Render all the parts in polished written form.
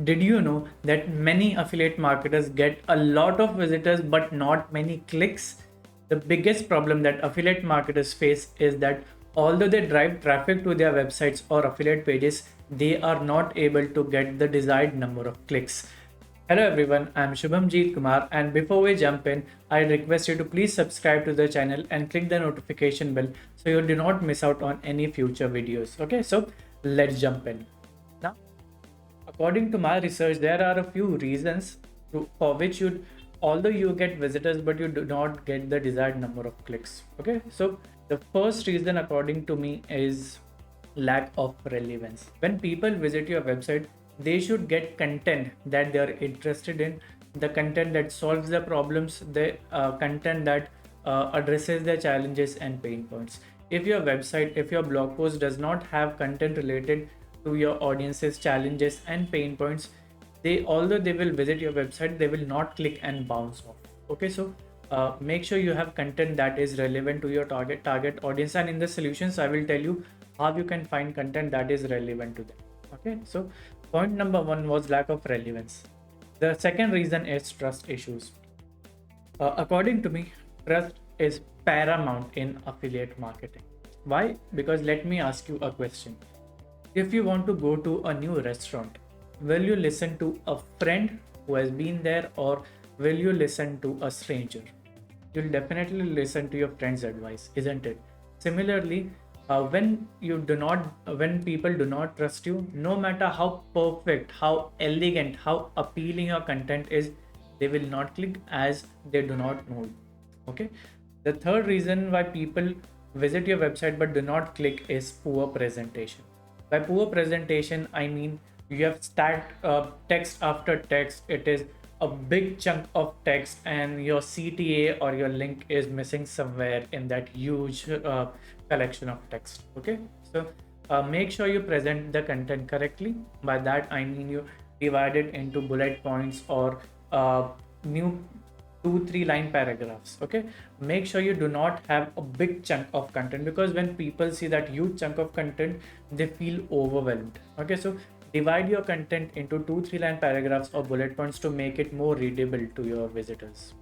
Did you know that many affiliate marketers get a lot of visitors but not many clicks? The biggest problem that affiliate marketers face is that although they drive traffic to their websites or affiliate pages, they are not able to get the desired number of clicks. Hello everyone, I'm Shubhamjeet Kumar, and before we jump in, I request you to please subscribe to the channel and click the notification bell so you do not miss out on any future videos. Okay, so let's jump in. Now, according to my research, there are a few reasons for which although you get visitors, but you do not get the desired number of clicks. Okay, so the first reason, according to me, is lack of relevance. When people visit your website, they should get content that they are interested in, the content that solves their problems, the content that addresses their challenges and pain points. If your website, if your blog post does not have content related to your audience's challenges and pain points, they although they will visit your website, they will not click and bounce off. Okay, so make sure you have content that is relevant to your target audience, and in the solutions I will tell you how you can find content that is relevant to them. Okay, so point number one was lack of relevance. The second reason is trust issues. According to me, trust is paramount in affiliate marketing. Why? Because let me ask you a question. If you want to go to a new restaurant, will you listen to a friend who has been there, or will you listen to a stranger? You'll definitely listen to your friend's advice, isn't it? Similarly, when people do not trust you, no matter how perfect, how elegant, how appealing your content is, they will not click as they do not know you. Okay. The third reason why people visit your website but do not click is poor presentation. By poor presentation, I mean you have stacked text after text. It is a big chunk of text, and your CTA or your link is missing somewhere in that huge collection of text. Okay, so make sure you present the content correctly. By that, I mean you divide it into bullet points or new 2-3 line paragraphs. Okay, make sure you do not have a big chunk of content, because when people see that huge chunk of content, they feel overwhelmed. Okay, so divide your content into 2-3 line paragraphs or bullet points to make it more readable to your visitors.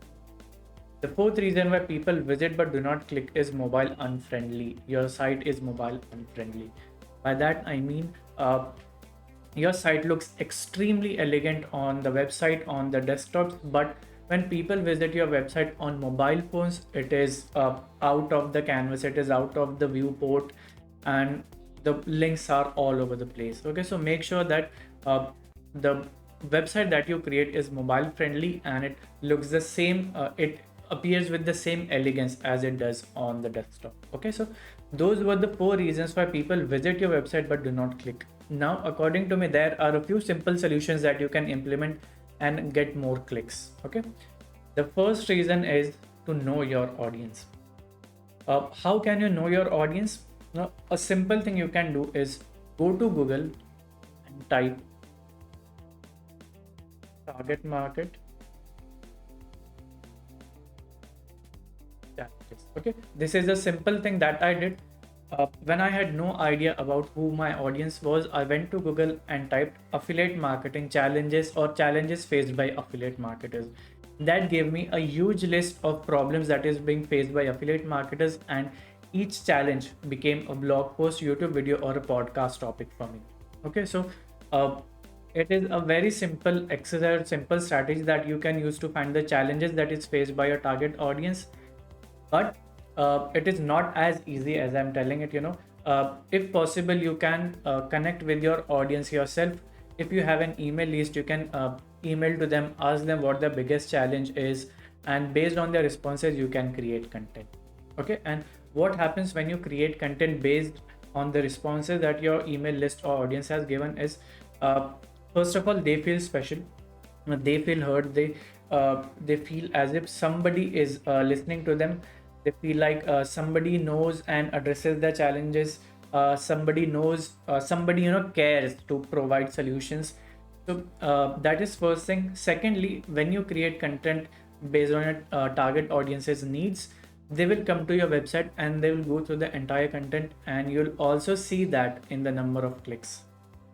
The fourth reason why people visit but do not click is mobile unfriendly. Your site is mobile unfriendly. By that I mean your site looks extremely elegant on the website, on the desktops, but when people visit your website on mobile phones, it is out of the canvas, it is out of the viewport, and the links are all over the place. Okay, so make sure that the website that you create is mobile friendly and it looks the same, it appears with the same elegance as it does on the desktop. Okay, so those were the four reasons why people visit your website but do not click. Now, according to me, there are a few simple solutions that you can implement and get more clicks. Okay, the first reason is to know your audience. How can you know your audience? Now, a simple thing you can do is go to Google and type target market challenges. Okay, this is a simple thing that I did. When I had no idea about who my audience was, I went to Google and typed affiliate marketing challenges or challenges faced by affiliate marketers. That gave me a huge list of problems that is being faced by affiliate marketers, and each challenge became a blog post, YouTube video, or a podcast topic for me. Okay, so uh, it is a very simple exercise, simple strategy that you can use to find the challenges that is faced by your target audience, but it is not as easy as I'm telling it. If possible, you can connect with your audience yourself. If you have an email list, you can email to them, ask them what their biggest challenge is, and based on their responses you can create content. Okay, and what happens when you create content based on the responses that your email list or audience has given is, first of all, they feel special, they feel heard, they feel as if somebody is listening to them. They feel like somebody knows and addresses their challenges. Somebody knows, somebody cares to provide solutions. So that is first thing. Secondly, when you create content based on your target audience's needs, they will come to your website and they will go through the entire content, and you'll also see that in the number of clicks.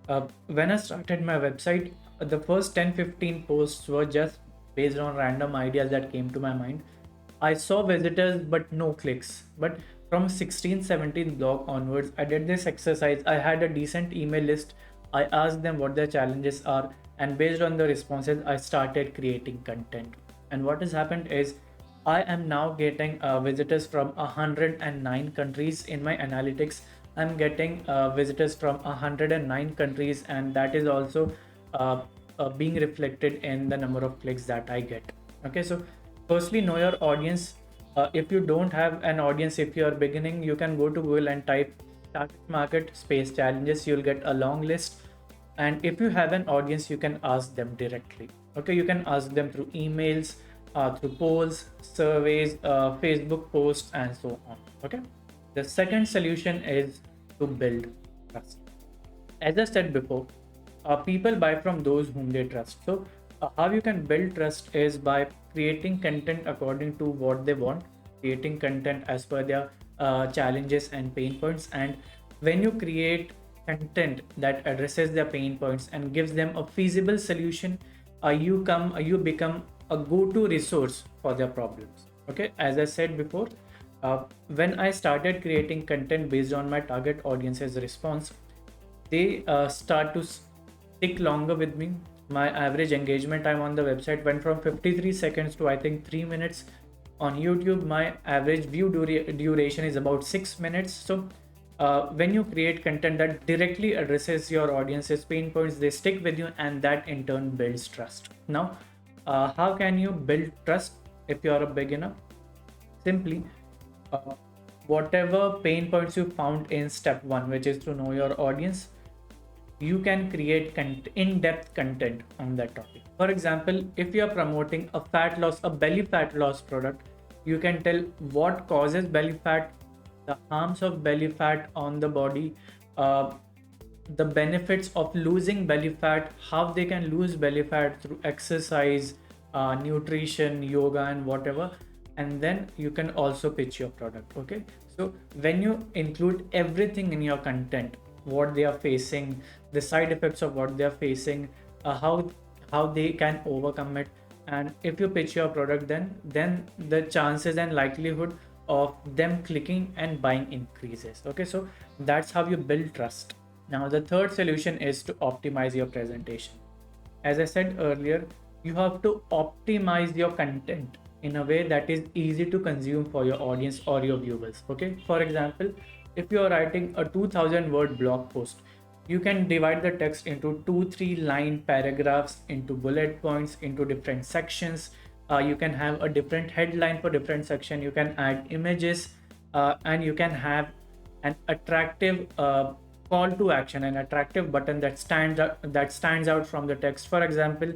When I started my website, the first 10-15 posts were just based on random ideas that came to my mind. I saw visitors but no clicks. But from 16-17 blog onwards, I did this exercise. I had a decent email list. I asked them what their challenges are, and based on the responses, I started creating content. And what has happened is I am now getting visitors from 109 countries in my analytics. I'm getting visitors from 109 countries, and that is also uh, being reflected in the number of clicks that I get. Okay, so firstly, know your audience. If you don't have an audience, if you are beginning, you can go to Google and type target market space challenges. You'll get a long list. And if you have an audience, you can ask them directly. Okay, you can ask them through emails, through polls, surveys, Facebook posts, and so on. Okay, the second solution is to build trust. As I said before, people buy from those whom they trust. So how you can build trust is by creating content according to what they want, creating content as per their challenges and pain points. And when you create content that addresses their pain points and gives them a feasible solution, you become a go-to resource for their problems. Okay, as I said before, when I started creating content based on my target audience's response, they start to stick longer with me. My average engagement time on the website went from 53 seconds to I think 3 minutes. On YouTube, my average view duration is about 6 minutes. So when you create content that directly addresses your audience's pain points, they stick with you, and that in turn builds trust. Now, how can you build trust if you are a beginner? Simply, uh, whatever pain points you found in step one, which is to know your audience, you can create in-depth content on that topic. For example, if you are promoting a belly fat loss product, you can tell what causes belly fat, the harms of belly fat on the body, uh, the benefits of losing belly fat, how they can lose belly fat through exercise, nutrition, yoga, and whatever. And then you can also pitch your product. Okay, so when you include everything in your content, what they are facing, the side effects of what they are facing, how they can overcome it, and if you pitch your product, then the chances and likelihood of them clicking and buying increases. Okay, so that's how you build trust. Now the third solution is to optimize your presentation. As I said earlier, you have to optimize your content in a way that is easy to consume for your audience or your viewers. Okay, for example, if you are writing a 2000 word blog post, you can divide the text into 2-3 line paragraphs, into bullet points, into different sections. You can have a different headline for different section. You can add images, and you can have an attractive call to action, an attractive button that stands out from the text. For example,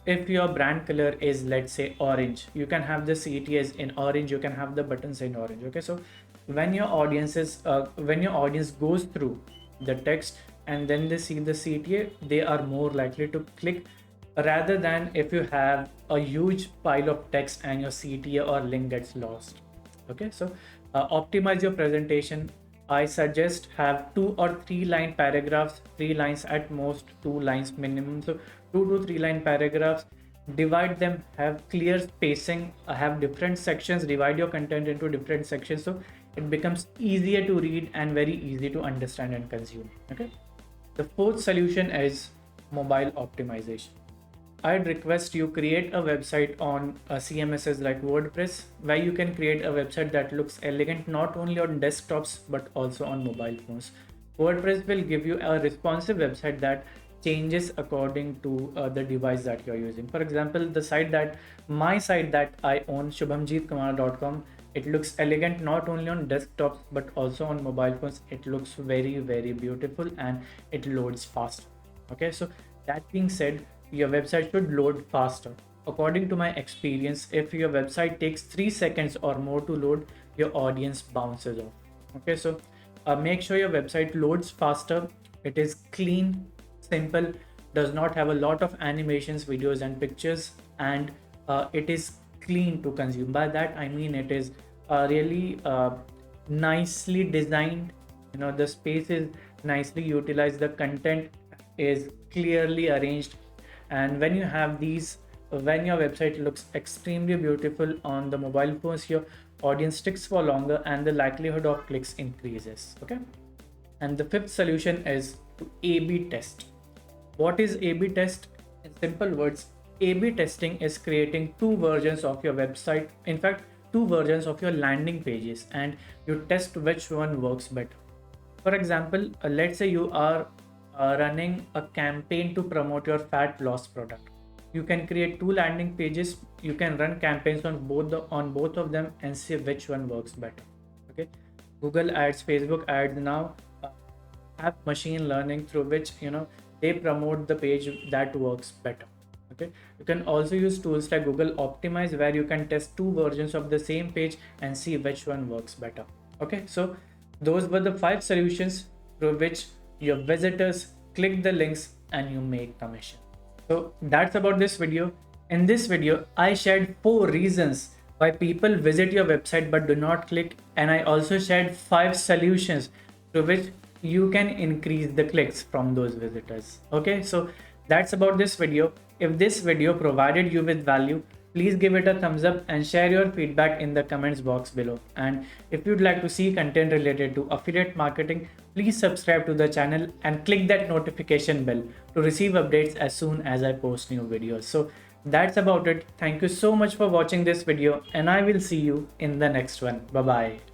if your brand color is, let's say, orange, you can have the CTAs in orange, you can have the buttons in orange. Okay, so when your audience goes through the text and then they see the CTA, they are more likely to click, rather than if you have a huge pile of text and your CTA or link gets lost. Okay, so optimize your presentation. I suggest have 2 or 3 line paragraphs, 3 lines at most, 2 lines minimum. So 2 to 3 line paragraphs, divide them, have clear spacing, have different sections, divide your content into different sections, so it becomes easier to read and very easy to understand and consume. Okay, the fourth solution is mobile optimization. I'd request you create a website on CMSs like WordPress, where you can create a website that looks elegant not only on desktops but also on mobile phones. WordPress will give you a responsive website that changes according to the device that you're using. For example, my site that I own, shubhamjeetkumar.com, it looks elegant not only on desktops but also on mobile phones. It looks very, very beautiful and it loads fast. Okay, so that being said, your website should load faster. According to my experience, if your website takes 3 seconds or more to load, your audience bounces off. Okay, so make sure your website loads faster. It is clean, simple, does not have a lot of animations, videos, and pictures, and it is clean to consume. By that I mean it is really nicely designed. The space is nicely utilized, the content is clearly arranged, and when you have these, when your website looks extremely beautiful on the mobile phones, your audience sticks for longer and the likelihood of clicks increases. Okay. And the fifth solution is to A/B test. What is A/B test? In simple words, A/B testing is creating two versions of your website. In fact, two versions of your landing pages, and you test which one works better. For example, let's say you are running a campaign to promote your fat loss product. You can create two landing pages. You can run campaigns on both of them and see which one works better. Okay, Google Ads, Facebook Ads now have machine learning through which they promote the page that works better. Okay, you can also use tools like Google Optimize, where you can test two versions of the same page and see which one works better. Okay, so those were the 5 solutions through which your visitors click the links and you make commission. So that's about this video. In this video, I shared 4 reasons why people visit your website but do not click, and I also shared 5 solutions through which you can increase the clicks from those visitors. Okay, so that's about this video. If this video provided you with value, please give it a thumbs up and share your feedback in the comments box below. And if you'd like to see content related to affiliate marketing, please subscribe to the channel and click that notification bell to receive updates as soon as I post new videos. So that's about it. Thank you so much for watching this video, and I will see you in the next one. Bye bye.